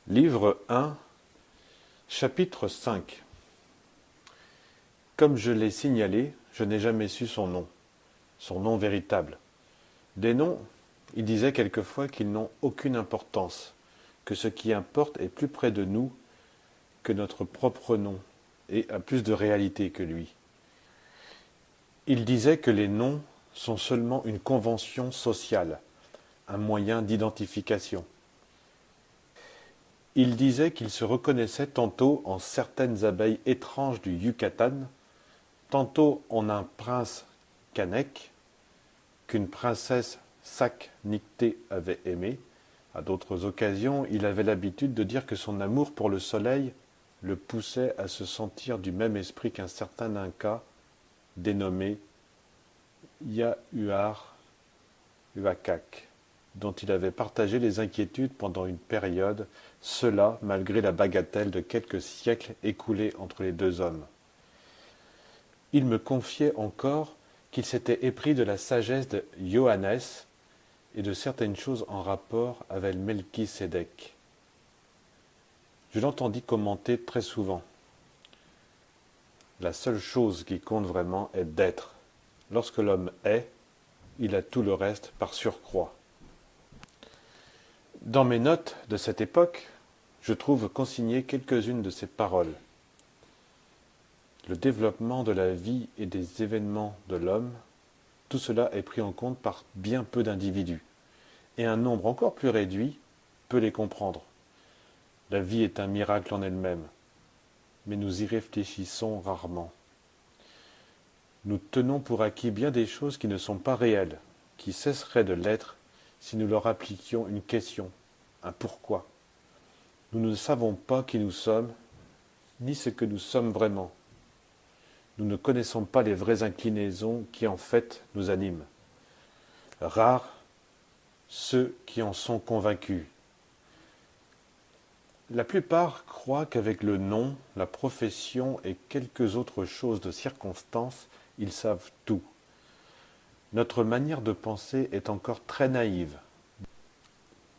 Livre 1, chapitre 5. Comme je l'ai signalé, je n'ai jamais su son nom véritable. Des noms, il disait quelquefois qu'ils n'ont aucune importance, que ce qui importe est plus près de nous que notre propre nom, et a plus de réalité que lui. Il disait que les noms sont seulement une convention sociale, un moyen d'identification. Il disait qu'il se reconnaissait tantôt en certaines abeilles étranges du Yucatan, tantôt en un prince Kanek, qu'une princesse Sac-Nictée avait aimé. À d'autres occasions, il avait l'habitude de dire que son amour pour le soleil le poussait à se sentir du même esprit qu'un certain Inca, dénommé Yahuar Huacac, dont il avait partagé les inquiétudes pendant une période, cela malgré la bagatelle de quelques siècles écoulés entre les deux hommes. Il me confiait encore qu'il s'était épris de la sagesse de Johannes et de certaines choses en rapport avec Melchisédek. Je l'entendis commenter très souvent. La seule chose qui compte vraiment est d'être. Lorsque l'homme est, il a tout le reste par surcroît. Dans mes notes de cette époque, je trouve consignées quelques-unes de ces paroles. Le développement de la vie et des événements de l'homme, tout cela est pris en compte par bien peu d'individus, et un nombre encore plus réduit peut les comprendre. La vie est un miracle en elle-même, mais nous y réfléchissons rarement. Nous tenons pour acquis bien des choses qui ne sont pas réelles, qui cesseraient de l'être si nous leur appliquions une question, un pourquoi. Nous ne savons pas qui nous sommes, ni ce que nous sommes vraiment. Nous ne connaissons pas les vraies inclinaisons qui en fait nous animent. Rares ceux qui en sont convaincus. La plupart croient qu'avec le nom, la profession et quelques autres choses de circonstance, ils savent tout. Notre manière de penser est encore très naïve.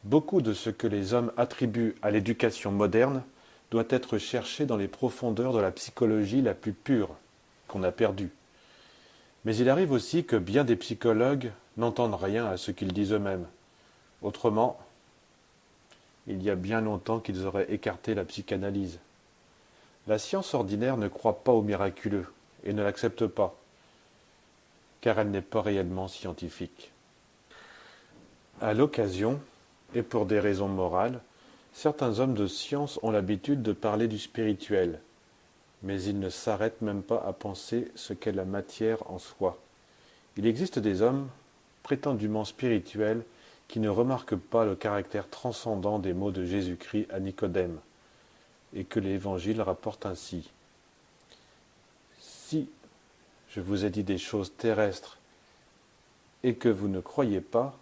Beaucoup de ce que les hommes attribuent à l'éducation moderne doit être cherché dans les profondeurs de la psychologie la plus pure, qu'on a perdue. Mais il arrive aussi que bien des psychologues n'entendent rien à ce qu'ils disent eux-mêmes. Autrement, il y a bien longtemps qu'ils auraient écarté la psychanalyse. La science ordinaire ne croit pas au miraculeux et ne l'accepte pas, car elle n'est pas réellement scientifique. À l'occasion, et pour des raisons morales, certains hommes de science ont l'habitude de parler du spirituel, mais ils ne s'arrêtent même pas à penser ce qu'est la matière en soi. Il existe des hommes prétendument spirituels qui ne remarquent pas le caractère transcendant des mots de Jésus-Christ à Nicodème, et que l'Évangile rapporte ainsi. Si je vous ai dit des choses terrestres et que vous ne croyez pas,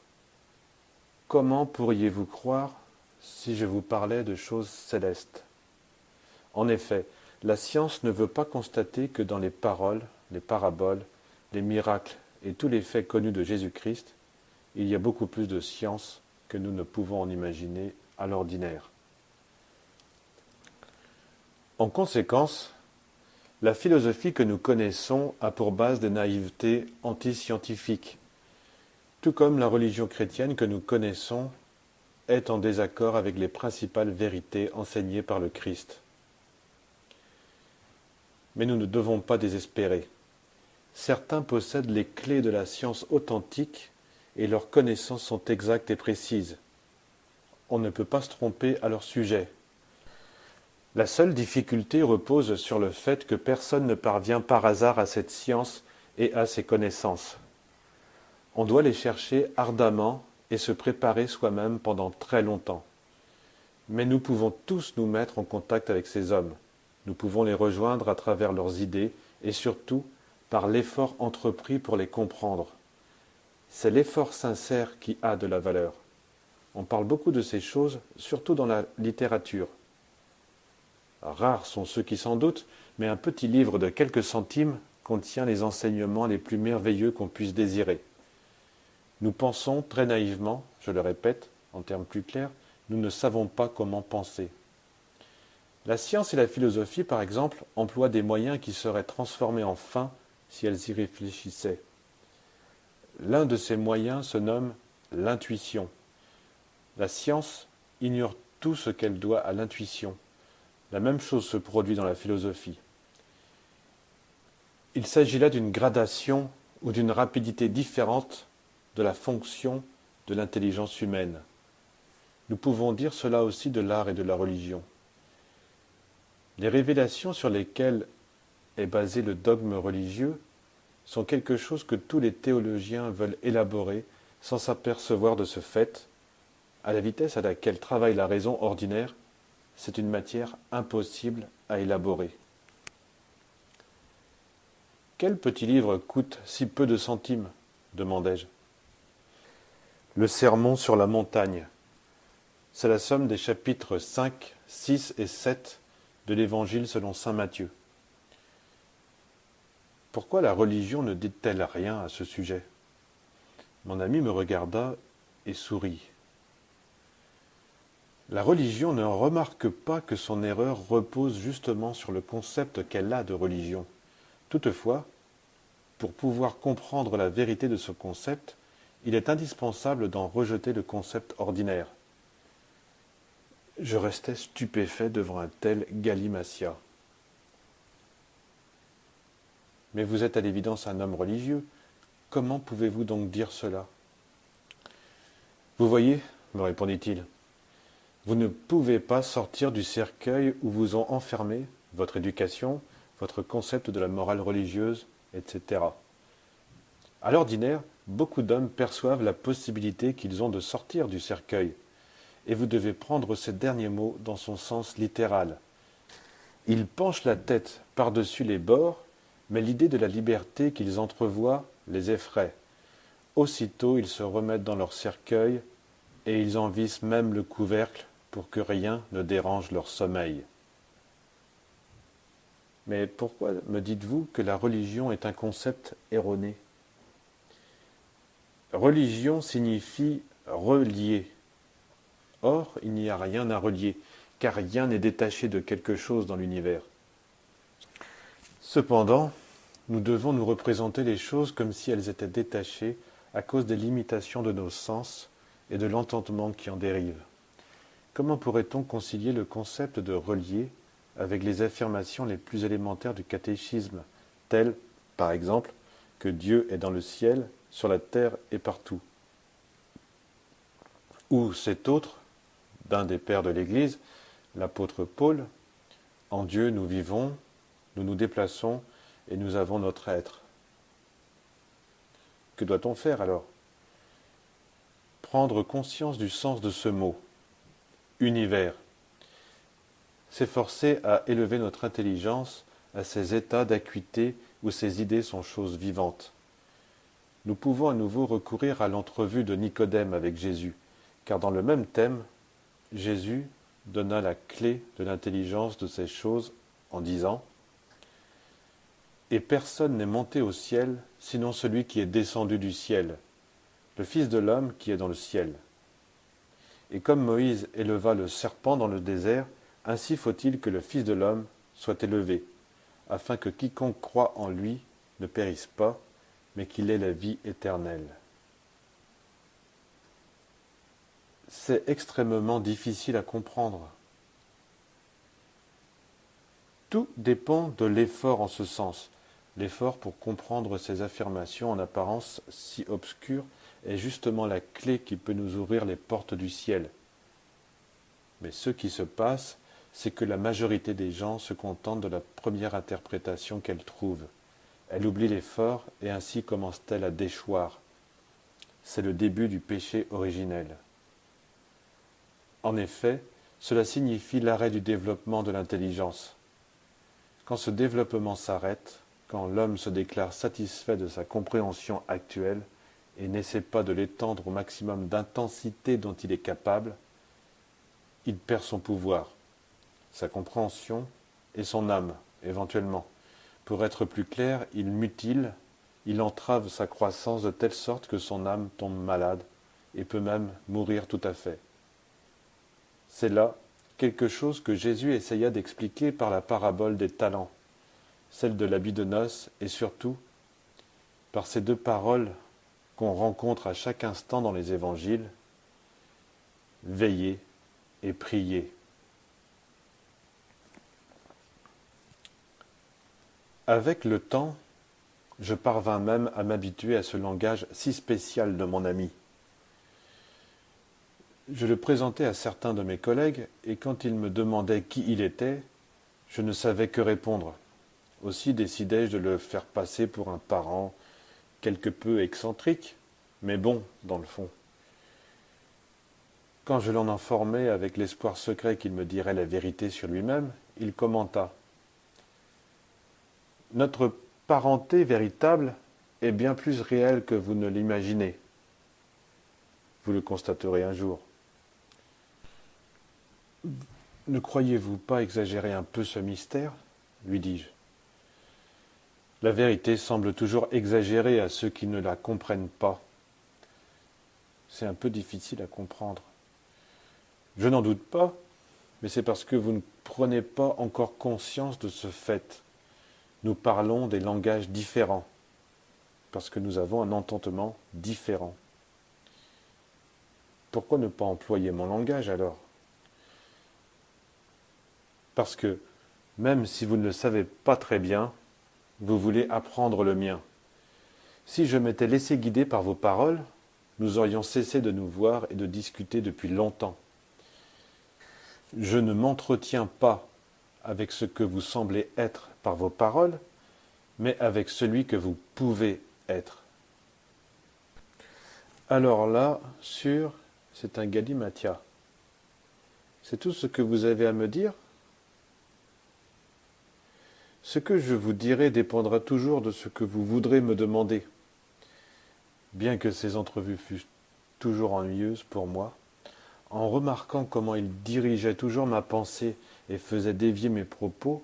comment pourriez-vous croire si je vous parlais de choses célestes? En effet, la science ne veut pas constater que dans les paroles, les paraboles, les miracles et tous les faits connus de Jésus-Christ, il y a beaucoup plus de science que nous ne pouvons en imaginer à l'ordinaire. En conséquence, la philosophie que nous connaissons a pour base des naïvetés anti-scientifiques, tout comme la religion chrétienne que nous connaissons est en désaccord avec les principales vérités enseignées par le Christ. Mais nous ne devons pas désespérer. Certains possèdent les clés de la science authentique et leurs connaissances sont exactes et précises. On ne peut pas se tromper à leur sujet. La seule difficulté repose sur le fait que personne ne parvient par hasard à cette science et à ces connaissances. On doit les chercher ardemment et se préparer soi-même pendant très longtemps. Mais nous pouvons tous nous mettre en contact avec ces hommes. Nous pouvons les rejoindre à travers leurs idées et surtout par l'effort entrepris pour les comprendre. C'est l'effort sincère qui a de la valeur. On parle beaucoup de ces choses, surtout dans la littérature. Rares sont ceux qui s'en doutent, mais un petit livre de quelques centimes contient les enseignements les plus merveilleux qu'on puisse désirer. Nous pensons très naïvement, je le répète, en termes plus clairs, nous ne savons pas comment penser. La science et la philosophie, par exemple, emploient des moyens qui seraient transformés en fins si elles y réfléchissaient. L'un de ces moyens se nomme l'intuition. La science ignore tout ce qu'elle doit à l'intuition. La même chose se produit dans la philosophie. Il s'agit là d'une gradation ou d'une rapidité différente de la fonction de l'intelligence humaine. Nous pouvons dire cela aussi de l'art et de la religion. Les révélations sur lesquelles est basé le dogme religieux sont quelque chose que tous les théologiens veulent élaborer sans s'apercevoir de ce fait. À la vitesse à laquelle travaille la raison ordinaire, c'est une matière impossible à élaborer. Quel petit livre coûte si peu de centimes ? Demandai-je. Le Sermon sur la montagne. C'est la somme des chapitres 5, 6 et 7 de l'Évangile selon saint Matthieu. Pourquoi la religion ne dit-elle rien à ce sujet ? Mon ami me regarda et sourit. La religion ne remarque pas que son erreur repose justement sur le concept qu'elle a de religion. Toutefois, pour pouvoir comprendre la vérité de ce concept, il est indispensable d'en rejeter le concept ordinaire. Je restais stupéfait devant un tel galimatia. Mais vous êtes à l'évidence un homme religieux. Comment pouvez-vous donc dire cela ? Vous voyez, me répondit-il, vous ne pouvez pas sortir du cercueil où vous ont enfermé votre éducation, votre concept de la morale religieuse, etc. À l'ordinaire, beaucoup d'hommes perçoivent la possibilité qu'ils ont de sortir du cercueil, et vous devez prendre ces derniers mots dans son sens littéral. Ils penchent la tête par-dessus les bords, mais l'idée de la liberté qu'ils entrevoient les effraie. Aussitôt ils se remettent dans leur cercueil, et ils en vissent même le couvercle pour que rien ne dérange leur sommeil. Mais pourquoi me dites-vous que la religion est un concept erroné ? Religion signifie relier. Or, il n'y a rien à relier, car rien n'est détaché de quelque chose dans l'univers. Cependant, nous devons nous représenter les choses comme si elles étaient détachées à cause des limitations de nos sens et de l'entendement qui en dérive. Comment pourrait-on concilier le concept de relier avec les affirmations les plus élémentaires du catéchisme, telles, par exemple, que Dieu est dans le ciel, sur la terre et partout ? Ou cet autre, d'un des pères de l'Église, l'apôtre Paul, « En Dieu nous vivons, nous nous déplaçons et nous avons notre être ». Que doit-on faire alors ? Prendre conscience du sens de ce mot, univers. S'efforcer à élever notre intelligence à ces états d'acuité où ces idées sont choses vivantes. Nous pouvons à nouveau recourir à l'entrevue de Nicodème avec Jésus, car dans le même thème, Jésus donna la clé de l'intelligence de ces choses en disant « Et personne n'est monté au ciel, sinon celui qui est descendu du ciel, le Fils de l'homme qui est dans le ciel. Et comme Moïse éleva le serpent dans le désert, ainsi faut-il que le Fils de l'homme soit élevé, afin que quiconque croit en lui ne périsse pas, mais qu'il ait la vie éternelle. » C'est extrêmement difficile à comprendre. Tout dépend de l'effort en ce sens. L'effort pour comprendre ces affirmations en apparence si obscures est justement la clé qui peut nous ouvrir les portes du ciel. Mais ce qui se passe, c'est que la majorité des gens se contentent de la première interprétation qu'elles trouvent. Elle oublie l'effort et ainsi commence-t-elle à déchoir. C'est le début du péché originel. En effet, cela signifie l'arrêt du développement de l'intelligence. Quand ce développement s'arrête, quand l'homme se déclare satisfait de sa compréhension actuelle et n'essaie pas de l'étendre au maximum d'intensité dont il est capable, il perd son pouvoir, sa compréhension et son âme, éventuellement. Pour être plus clair, il mutile, il entrave sa croissance de telle sorte que son âme tombe malade et peut même mourir tout à fait. C'est là quelque chose que Jésus essaya d'expliquer par la parabole des talents, celle de l'habit de noces et surtout par ces deux paroles qu'on rencontre à chaque instant dans les évangiles, veillez et priez. Avec le temps, je parvins même à m'habituer à ce langage si spécial de mon ami. Je le présentais à certains de mes collègues, et quand ils me demandaient qui il était, je ne savais que répondre. Aussi décidai-je de le faire passer pour un parent quelque peu excentrique, mais bon, dans le fond. Quand je l'en informais avec l'espoir secret qu'il me dirait la vérité sur lui-même, il commenta. Notre parenté véritable est bien plus réelle que vous ne l'imaginez. Vous le constaterez un jour. Ne croyez-vous pas exagérer un peu ce mystère ? Lui dis-je. La vérité semble toujours exagérée à ceux qui ne la comprennent pas. C'est un peu difficile à comprendre. Je n'en doute pas, mais c'est parce que vous ne prenez pas encore conscience de ce fait. Nous parlons des langages différents, parce que nous avons un entendement différent. Pourquoi ne pas employer mon langage alors ? Parce que, même si vous ne le savez pas très bien, vous voulez apprendre le mien. Si je m'étais laissé guider par vos paroles, nous aurions cessé de nous voir et de discuter depuis longtemps. Je ne m'entretiens pas avec ce que vous semblez être par vos paroles, mais avec celui que vous pouvez être. Alors là, c'est un galimatia. C'est tout ce que vous avez à me dire ? Ce que je vous dirai dépendra toujours de ce que vous voudrez me demander. Bien que ces entrevues fussent toujours ennuyeuses pour moi, en remarquant comment il dirigeait toujours ma pensée et faisait dévier mes propos,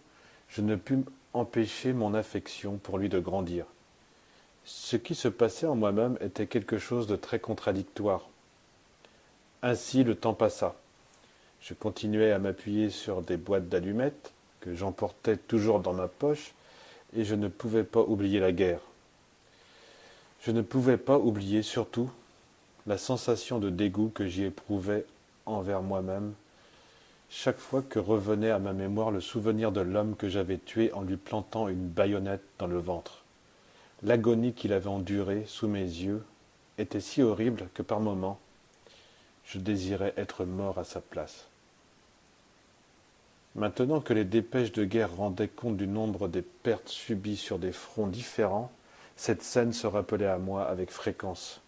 je ne pus empêcher mon affection pour lui de grandir. Ce qui se passait en moi-même était quelque chose de très contradictoire. Ainsi le temps passa. Je continuais à m'appuyer sur des boîtes d'allumettes, que j'emportais toujours dans ma poche, et je ne pouvais pas oublier la guerre. Je ne pouvais pas oublier surtout la sensation de dégoût que j'y éprouvais envers moi-même, chaque fois que revenait à ma mémoire le souvenir de l'homme que j'avais tué en lui plantant une baïonnette dans le ventre. L'agonie qu'il avait endurée sous mes yeux était si horrible que par moments, je désirais être mort à sa place. Maintenant que les dépêches de guerre rendaient compte du nombre des pertes subies sur des fronts différents, cette scène se rappelait à moi avec fréquence.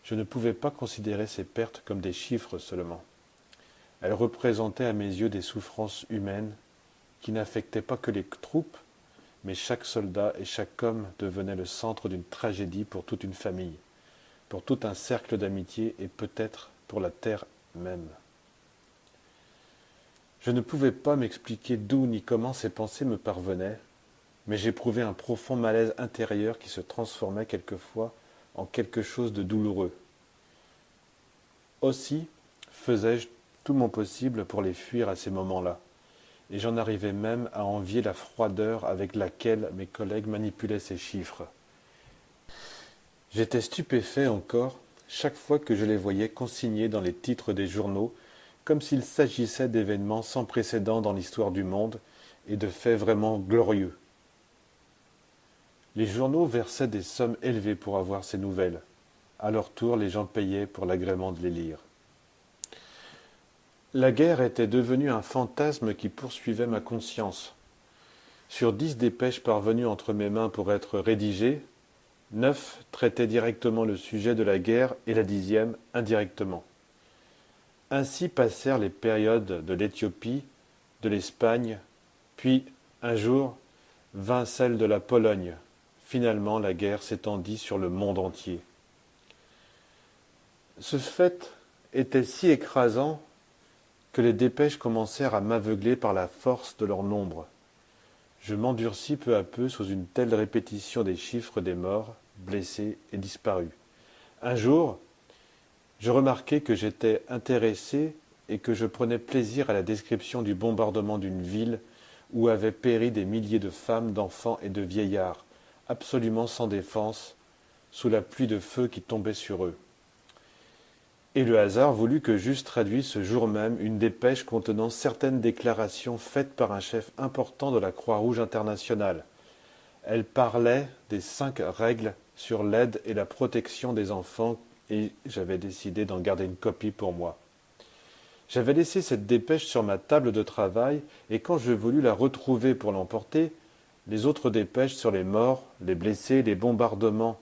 Je ne pouvais pas considérer ces pertes comme des chiffres seulement. Elles représentaient à mes yeux des souffrances humaines qui n'affectaient pas que les troupes, mais chaque soldat et chaque homme devenait le centre d'une tragédie pour toute une famille, pour tout un cercle d'amitié et peut-être pour la terre même. Je ne pouvais pas m'expliquer d'où ni comment ces pensées me parvenaient, mais j'éprouvais un profond malaise intérieur qui se transformait quelquefois en quelque chose de douloureux. Aussi faisais-je tout mon possible pour les fuir à ces moments-là, et j'en arrivais même à envier la froideur avec laquelle mes collègues manipulaient ces chiffres. J'étais stupéfait encore chaque fois que je les voyais consignés dans les titres des journaux, comme s'il s'agissait d'événements sans précédent dans l'histoire du monde et de faits vraiment glorieux. Les journaux versaient des sommes élevées pour avoir ces nouvelles. À leur tour, les gens payaient pour l'agrément de les lire. La guerre était devenue un fantasme qui poursuivait ma conscience. Sur 10 dépêches parvenues entre mes mains pour être rédigées, 9 traitaient directement le sujet de la guerre et la 10e indirectement. Ainsi passèrent les périodes de l'Éthiopie, de l'Espagne, puis, un jour, vint celle de la Pologne. Finalement, la guerre s'étendit sur le monde entier. Ce fait était si écrasant que les dépêches commencèrent à m'aveugler par la force de leur nombre. Je m'endurcis peu à peu sous une telle répétition des chiffres des morts, blessés et disparus. Un jour, je remarquai que j'étais intéressé et que je prenais plaisir à la description du bombardement d'une ville où avaient péri des milliers de femmes, d'enfants et de vieillards, absolument sans défense, sous la pluie de feu qui tombait sur eux. Et le hasard voulut que j'eusse traduit ce jour même une dépêche contenant certaines déclarations faites par un chef important de la Croix-Rouge internationale. Elle parlait des 5 règles sur l'aide et la protection des enfants et j'avais décidé d'en garder une copie pour moi. J'avais laissé cette dépêche sur ma table de travail et quand je voulus la retrouver pour l'emporter, les autres dépêches sur les morts, les blessés, les bombardements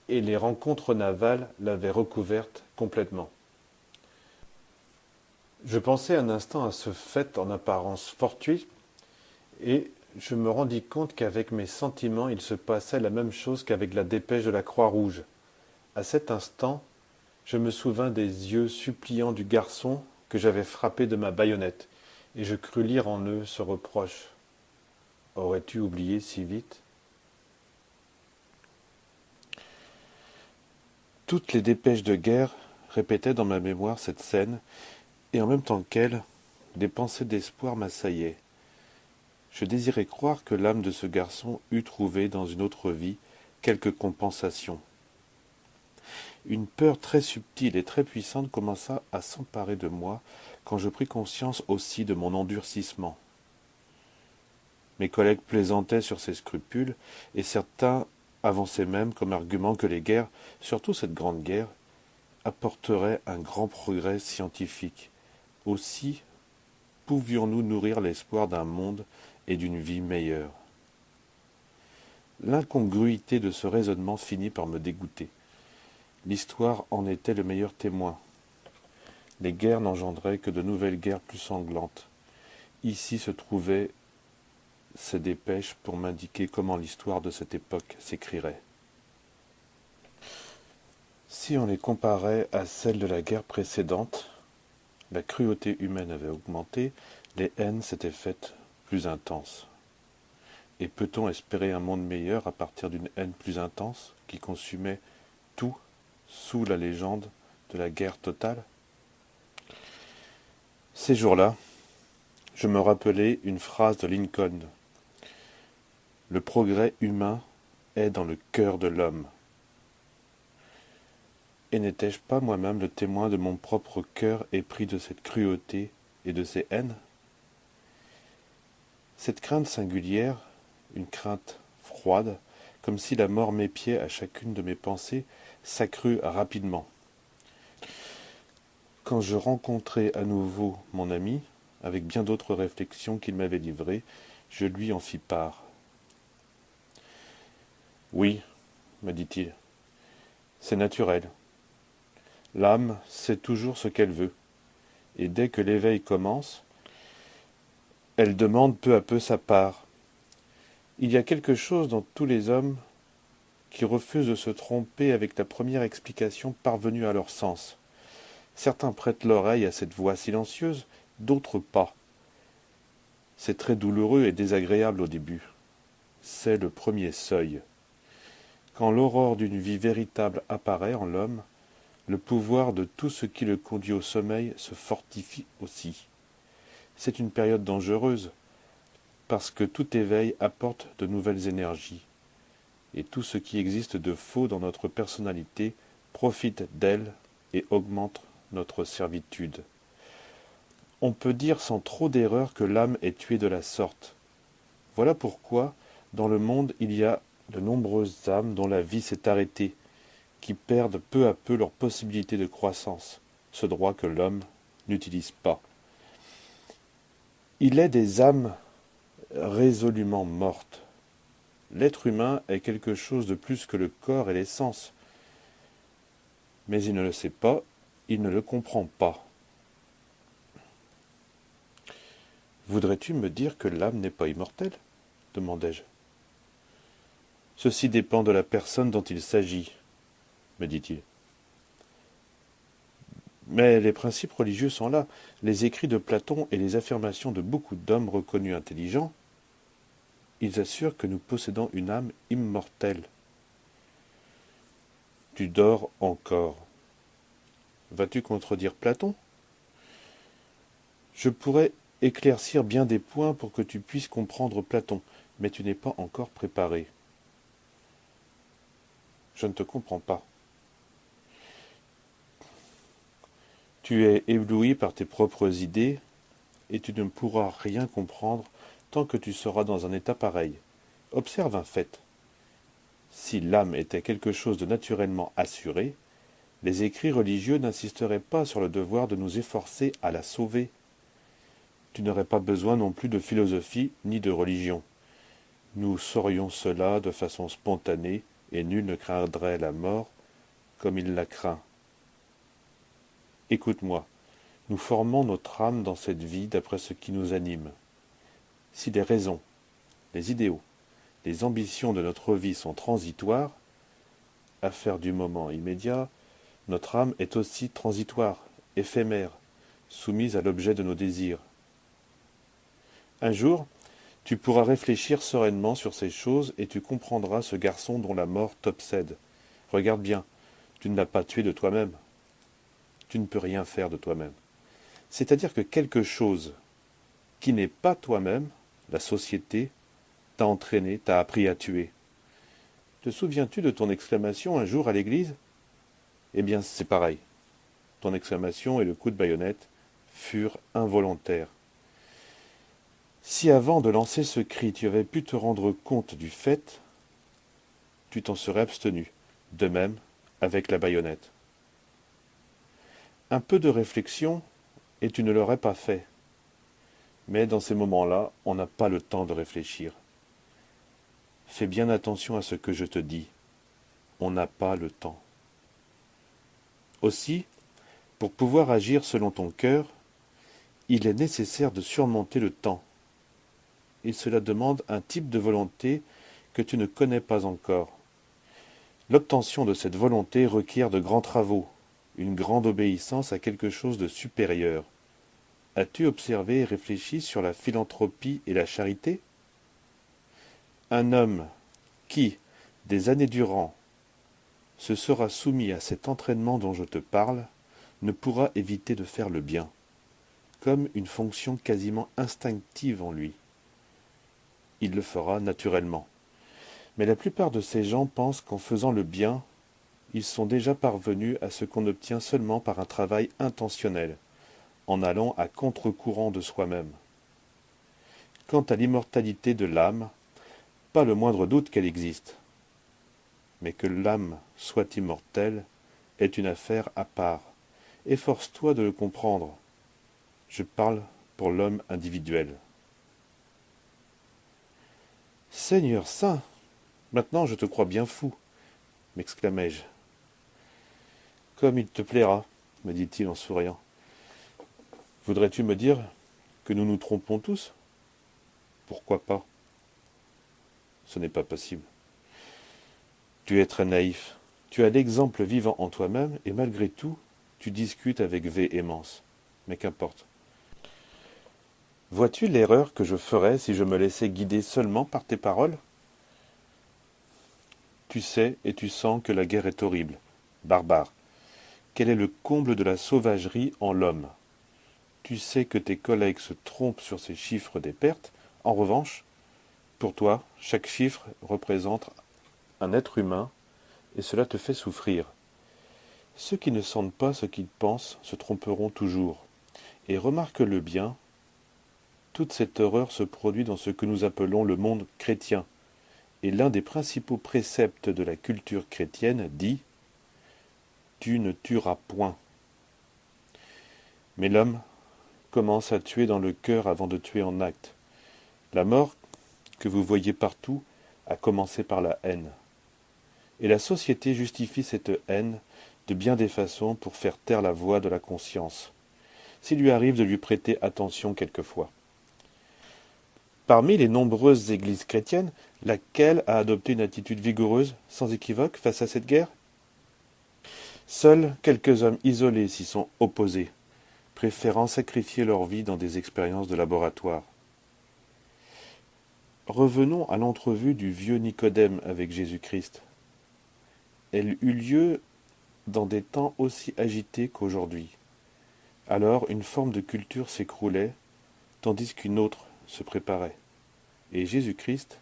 et les rencontres navales l'avaient recouverte complètement. Je pensai un instant à ce fait en apparence fortuit et je me rendis compte qu'avec mes sentiments il se passait la même chose qu'avec la dépêche de la Croix-Rouge. À cet instant, je me souvins des yeux suppliants du garçon que j'avais frappé de ma baïonnette, et je crus lire en eux ce reproche. Aurais-tu oublié si vite? Toutes les dépêches de guerre répétaient dans ma mémoire cette scène, et en même temps qu'elle, des pensées d'espoir m'assaillaient. Je désirais croire que l'âme de ce garçon eût trouvé dans une autre vie quelque compensation. Une peur très subtile et très puissante commença à s'emparer de moi quand je pris conscience aussi de mon endurcissement. Mes collègues plaisantaient sur ces scrupules, et certains avançaient même comme argument que les guerres, surtout cette grande guerre, apporteraient un grand progrès scientifique. Aussi pouvions-nous nourrir l'espoir d'un monde et d'une vie meilleure. L'incongruité de ce raisonnement finit par me dégoûter. L'histoire en était le meilleur témoin. Les guerres n'engendraient que de nouvelles guerres plus sanglantes. Ici se trouvaient ces dépêches pour m'indiquer comment l'histoire de cette époque s'écrirait. Si on les comparait à celles de la guerre précédente, la cruauté humaine avait augmenté, les haines s'étaient faites plus intenses. Et peut-on espérer un monde meilleur à partir d'une haine plus intense qui consumait tout sous la légende de la guerre totale? Ces jours-là, je me rappelai une phrase de Lincoln. Le progrès humain est dans le cœur de l'homme. Et n'étais-je pas moi-même le témoin de mon propre cœur épris de cette cruauté et de ces haines? Cette crainte singulière, une crainte froide, comme si la mort m'épiait à chacune de mes pensées, s'accrut rapidement. Quand je rencontrai à nouveau mon ami, avec bien d'autres réflexions qu'il m'avait livrées, je lui en fis part. « Oui, me dit-il, c'est naturel. L'âme sait toujours ce qu'elle veut, et dès que l'éveil commence, elle demande peu à peu sa part. Il y a quelque chose dans tous les hommes qui refusent de se tromper avec la première explication parvenue à leur sens. Certains prêtent l'oreille à cette voix silencieuse, d'autres pas. C'est très douloureux et désagréable au début. C'est le premier seuil. Quand l'aurore d'une vie véritable apparaît en l'homme, le pouvoir de tout ce qui le conduit au sommeil se fortifie aussi. C'est une période dangereuse, parce que tout éveil apporte de nouvelles énergies, et tout ce qui existe de faux dans notre personnalité profite d'elle et augmente notre servitude. On peut dire sans trop d'erreur que l'âme est tuée de la sorte. Voilà pourquoi, dans le monde, il y a de nombreuses âmes dont la vie s'est arrêtée, qui perdent peu à peu leur possibilité de croissance, ce droit que l'homme n'utilise pas. Il est des âmes résolument mortes. L'être humain est quelque chose de plus que le corps et l'essence. Mais il ne le sait pas, il ne le comprend pas. Voudrais-tu me dire que l'âme n'est pas immortelle? Demandai-je. Ceci dépend de la personne dont il s'agit, me dit-il. Mais les principes religieux sont là. Les écrits de Platon et les affirmations de beaucoup d'hommes reconnus intelligents, ils assurent que nous possédons une âme immortelle. Tu dors encore. Vas-tu contredire Platon? Je pourrais éclaircir bien des points pour que tu puisses comprendre Platon, mais tu n'es pas encore préparé. Je ne te comprends pas. Tu es ébloui par tes propres idées, et tu ne pourras rien comprendre tant que tu seras dans un état pareil. Observe un fait. Si l'âme était quelque chose de naturellement assuré, les écrits religieux n'insisteraient pas sur le devoir de nous efforcer à la sauver. Tu n'aurais pas besoin non plus de philosophie ni de religion. Nous saurions cela de façon spontanée, et nul ne craindrait la mort comme il la craint. Écoute-moi, nous formons notre âme dans cette vie d'après ce qui nous anime. Si les raisons, les idéaux, les ambitions de notre vie sont transitoires, affaires du moment immédiat, notre âme est aussi transitoire, éphémère, soumise à l'objet de nos désirs. Un jour, tu pourras réfléchir sereinement sur ces choses et tu comprendras ce garçon dont la mort t'obsède. Regarde bien, tu ne l'as pas tué de toi-même. Tu ne peux rien faire de toi-même. C'est-à-dire que quelque chose qui n'est pas toi-même, la société, t'a entraîné, t'a appris à tuer. Te souviens-tu de ton exclamation un jour à l'église ? Eh bien, c'est pareil. Ton exclamation et le coup de baïonnette furent involontaires. Si avant de lancer ce cri tu avais pu te rendre compte du fait, tu t'en serais abstenu, de même avec la baïonnette. Un peu de réflexion, et tu ne l'aurais pas fait. Mais dans ces moments-là, on n'a pas le temps de réfléchir. Fais bien attention à ce que je te dis. On n'a pas le temps. Aussi, pour pouvoir agir selon ton cœur, il est nécessaire de surmonter le temps. Et cela demande un type de volonté que tu ne connais pas encore. L'obtention de cette volonté requiert de grands travaux, une grande obéissance à quelque chose de supérieur. As-tu observé et réfléchi sur la philanthropie et la charité ? Un homme qui, des années durant, se sera soumis à cet entraînement dont je te parle, ne pourra éviter de faire le bien, comme une fonction quasiment instinctive en lui. Il le fera naturellement. Mais la plupart de ces gens pensent qu'en faisant le bien, ils sont déjà parvenus à ce qu'on obtient seulement par un travail intentionnel, en allant à contre-courant de soi-même. Quant à l'immortalité de l'âme, pas le moindre doute qu'elle existe. Mais que l'âme soit immortelle est une affaire à part. Efforce-toi de le comprendre. Je parle pour l'homme individuel. Seigneur saint, maintenant je te crois bien fou, m'exclamai-je. Comme il te plaira, me dit-il en souriant. Voudrais-tu me dire que nous nous trompons tous ? Pourquoi pas ? Ce n'est pas possible. Tu es très naïf. Tu as l'exemple vivant en toi-même et malgré tout, tu discutes avec véhémence. Mais qu'importe. Vois-tu l'erreur que je ferais si je me laissais guider seulement par tes paroles ? Tu sais et tu sens que la guerre est horrible, barbare. Quel est le comble de la sauvagerie en l'homme ? Tu sais que tes collègues se trompent sur ces chiffres des pertes. En revanche, pour toi, chaque chiffre représente un être humain et cela te fait souffrir. Ceux qui ne sentent pas ce qu'ils pensent se tromperont toujours. Et remarque-le bien, toute cette horreur se produit dans ce que nous appelons le monde chrétien. Et l'un des principaux préceptes de la culture chrétienne dit « Tu ne tueras point ». Mais l'homme commence à tuer dans le cœur avant de tuer en acte. La mort, que vous voyez partout, a commencé par la haine. Et la société justifie cette haine de bien des façons pour faire taire la voix de la conscience, s'il lui arrive de lui prêter attention quelquefois. Parmi les nombreuses églises chrétiennes, laquelle a adopté une attitude vigoureuse, sans équivoque, face à cette guerre ? Seuls quelques hommes isolés s'y sont opposés, préférant sacrifier leur vie dans des expériences de laboratoire. Revenons à l'entrevue du vieux Nicodème avec Jésus-Christ. Elle eut lieu dans des temps aussi agités qu'aujourd'hui. Alors une forme de culture s'écroulait, tandis qu'une autre se préparait. Et Jésus-Christ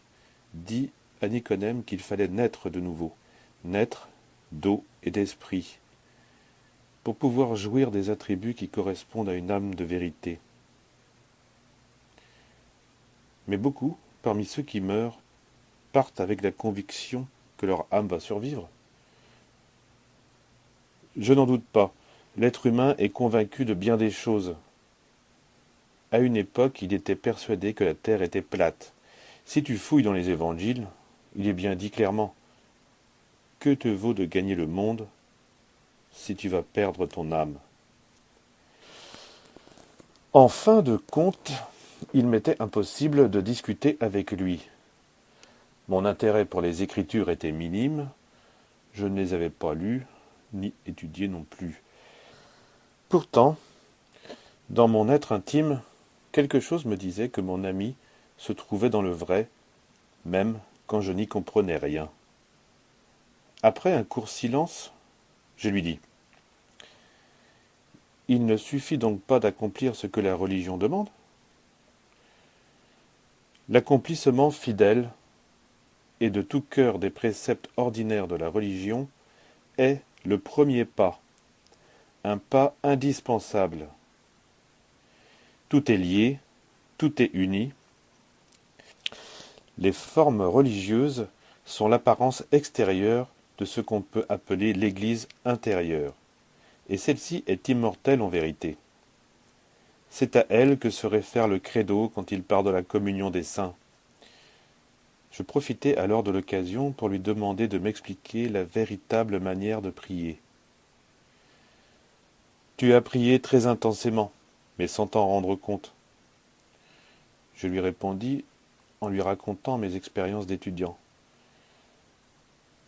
dit à Nicodème qu'il fallait naître de nouveau, naître d'eau et d'esprit, pour pouvoir jouir des attributs qui correspondent à une âme de vérité. Mais beaucoup, parmi ceux qui meurent, partent avec la conviction que leur âme va survivre. Je n'en doute pas, l'être humain est convaincu de bien des choses. À une époque, il était persuadé que la terre était plate. Si tu fouilles dans les évangiles, il est bien dit clairement: que te vaut de gagner le monde si tu vas perdre ton âme? En fin de compte, il m'était impossible de discuter avec lui. Mon intérêt pour les Écritures était minime, je ne les avais pas lues, ni étudiées non plus. Pourtant, dans mon être intime, quelque chose me disait que mon ami se trouvait dans le vrai, même quand je n'y comprenais rien. Après un court silence, je lui dis: il ne suffit donc pas d'accomplir ce que la religion demande? L'accomplissement fidèle et de tout cœur des préceptes ordinaires de la religion est le premier pas, un pas indispensable. Tout est lié, tout est uni. Les formes religieuses sont l'apparence extérieure de ce qu'on peut appeler l'Église intérieure, et celle-ci est immortelle en vérité. C'est à elle que se réfère le credo quand il parle de la communion des saints. Je profitai alors de l'occasion pour lui demander de m'expliquer la véritable manière de prier. Tu as prié très intensément, mais sans t'en rendre compte. Je lui répondis en lui racontant mes expériences d'étudiant.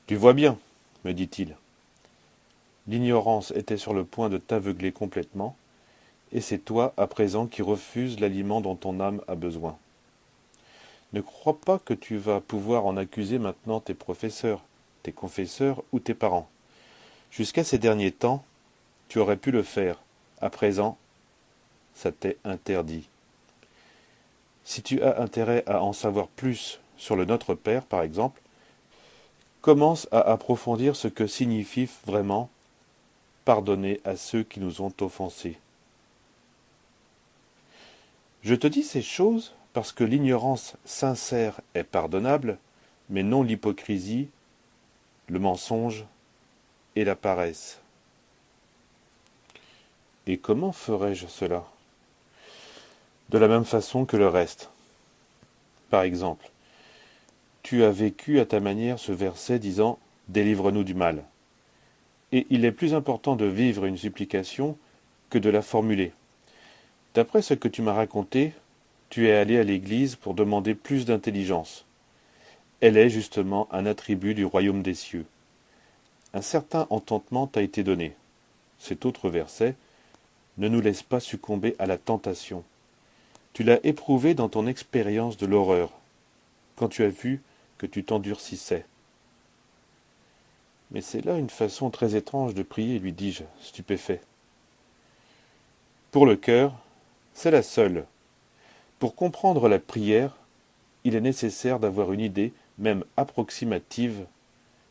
Tu vois bien, me dit-il. L'ignorance était sur le point de t'aveugler complètement, et c'est toi, à présent, qui refuses l'aliment dont ton âme a besoin. Ne crois pas que tu vas pouvoir en accuser maintenant tes professeurs, tes confesseurs ou tes parents. Jusqu'à ces derniers temps, tu aurais pu le faire. À présent, ça t'est interdit. Si tu as intérêt à en savoir plus sur le Notre Père, par exemple, commence à approfondir ce que signifie vraiment pardonner à ceux qui nous ont offensés. Je te dis ces choses parce que l'ignorance sincère est pardonnable, mais non l'hypocrisie, le mensonge et la paresse. Et comment ferais-je cela? De la même façon que le reste. Par exemple, tu as vécu à ta manière ce verset disant « Délivre-nous du mal ». Et il est plus important de vivre une supplication que de la formuler. D'après ce que tu m'as raconté, tu es allé à l'église pour demander plus d'intelligence. Elle est justement un attribut du royaume des cieux. Un certain entendement t'a été donné. Cet autre verset ne nous laisse pas succomber à la tentation. Tu l'as éprouvé dans ton expérience de l'horreur, quand tu as vu que tu t'endurcissais. Mais c'est là une façon très étrange de prier, lui dis-je, stupéfait. Pour le cœur, c'est la seule. Pour comprendre la prière, il est nécessaire d'avoir une idée, même approximative,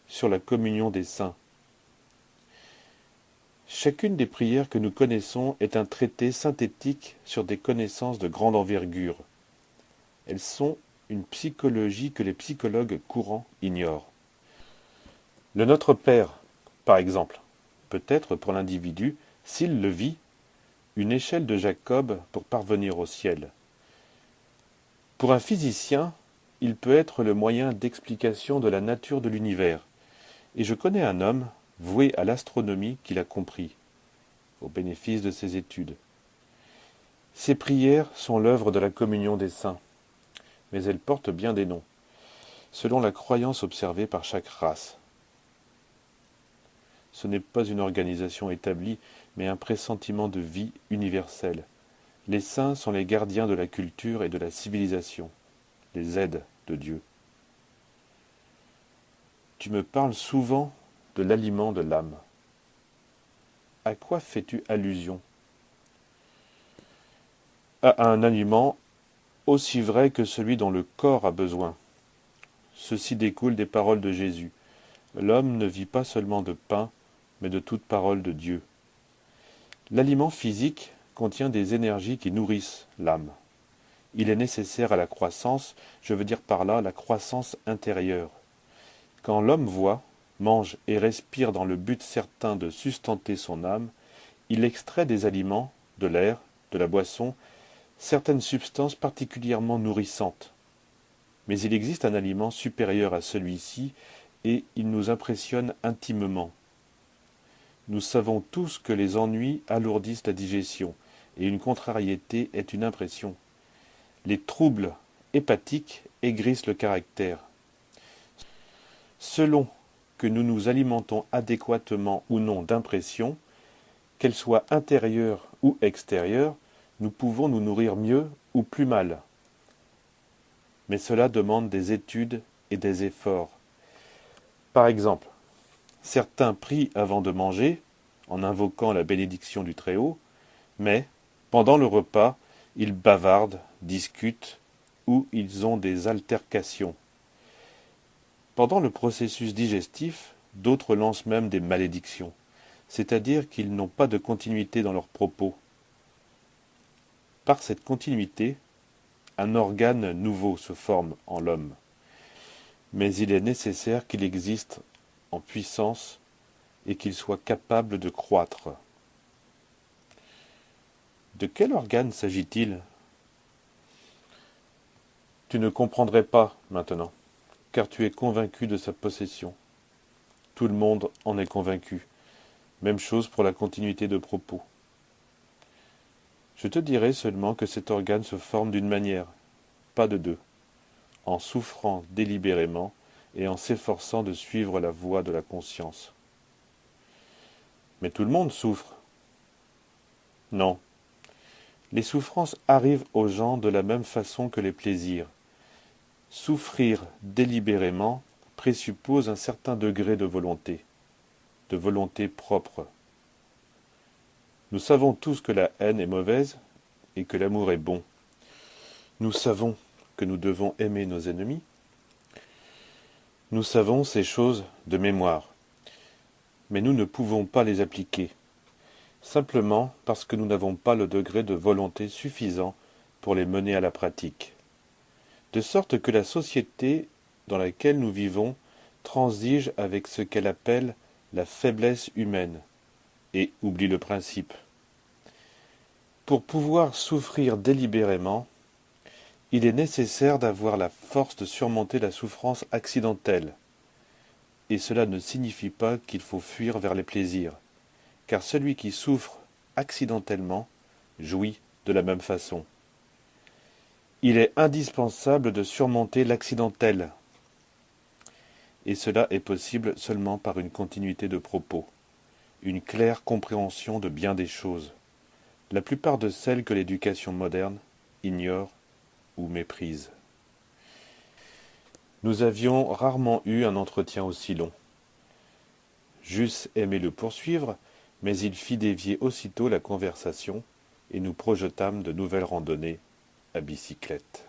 sur la communion des saints. Chacune des prières que nous connaissons est un traité synthétique sur des connaissances de grande envergure. Elles sont une psychologie que les psychologues courants ignorent. Le Notre Père, par exemple, peut être pour l'individu, s'il le vit, une échelle de Jacob pour parvenir au ciel. Pour un physicien, il peut être le moyen d'explication de la nature de l'univers, et je connais un homme, voué à l'astronomie, qui l'a compris, au bénéfice de ses études. Ces prières sont l'œuvre de la communion des saints, mais elles portent bien des noms, selon la croyance observée par chaque race. Ce n'est pas une organisation établie, mais un pressentiment de vie universelle. Les saints sont les gardiens de la culture et de la civilisation, les aides de Dieu. Tu me parles souvent de l'aliment de l'âme. À quoi fais-tu allusion? à un aliment aussi vrai que celui dont le corps a besoin. Ceci découle des paroles de Jésus. L'homme ne vit pas seulement de pain, mais de toute parole de Dieu. L'aliment physique contient des énergies qui nourrissent l'âme. Il est nécessaire à la croissance, je veux dire par là la croissance intérieure. Quand l'homme voit, mange et respire dans le but certain de sustenter son âme, il extrait des aliments, de l'air, de la boisson, certaines substances particulièrement nourrissantes. Mais il existe un aliment supérieur à celui-ci et il nous impressionne intimement. Nous savons tous que les ennuis alourdissent la digestion et une contrariété est une impression. Les troubles hépatiques aigrissent le caractère. Selon que nous nous alimentons adéquatement ou non d'impressions, qu'elles soient intérieures ou extérieures, nous pouvons nous nourrir mieux ou plus mal. Mais cela demande des études et des efforts. Par exemple, certains prient avant de manger, en invoquant la bénédiction du Très-Haut, mais, pendant le repas, ils bavardent, discutent, ou ils ont des altercations. Pendant le processus digestif, d'autres lancent même des malédictions, c'est-à-dire qu'ils n'ont pas de continuité dans leurs propos. Par cette continuité, un organe nouveau se forme en l'homme. Mais il est nécessaire qu'il existe en puissance et qu'il soit capable de croître. De quel organe s'agit-il? Tu ne comprendrais pas maintenant, car tu es convaincu de sa possession. Tout le monde en est convaincu. Même chose pour la continuité de propos. Je te dirai seulement que cet organe se forme d'une manière, pas de deux, en souffrant délibérément et en s'efforçant de suivre la voie de la conscience. Mais tout le monde souffre. Non. Les souffrances arrivent aux gens de la même façon que les plaisirs. Souffrir délibérément présuppose un certain degré de volonté propre. Nous savons tous que la haine est mauvaise et que l'amour est bon. Nous savons que nous devons aimer nos ennemis. Nous savons ces choses de mémoire, mais nous ne pouvons pas les appliquer, simplement parce que nous n'avons pas le degré de volonté suffisant pour les mener à la pratique. De sorte que la société dans laquelle nous vivons transige avec ce qu'elle appelle la faiblesse humaine, et oublie le principe. Pour pouvoir souffrir délibérément, il est nécessaire d'avoir la force de surmonter la souffrance accidentelle. Et cela ne signifie pas qu'il faut fuir vers les plaisirs, car celui qui souffre accidentellement jouit de la même façon. Il est indispensable de surmonter l'accidentel, et cela est possible seulement par une continuité de propos, une claire compréhension de bien des choses, la plupart de celles que l'éducation moderne ignore ou méprise. Nous avions rarement eu un entretien aussi long. J'eusse aimé le poursuivre, mais il fit dévier aussitôt la conversation, et nous projetâmes de nouvelles randonnées à bicyclette.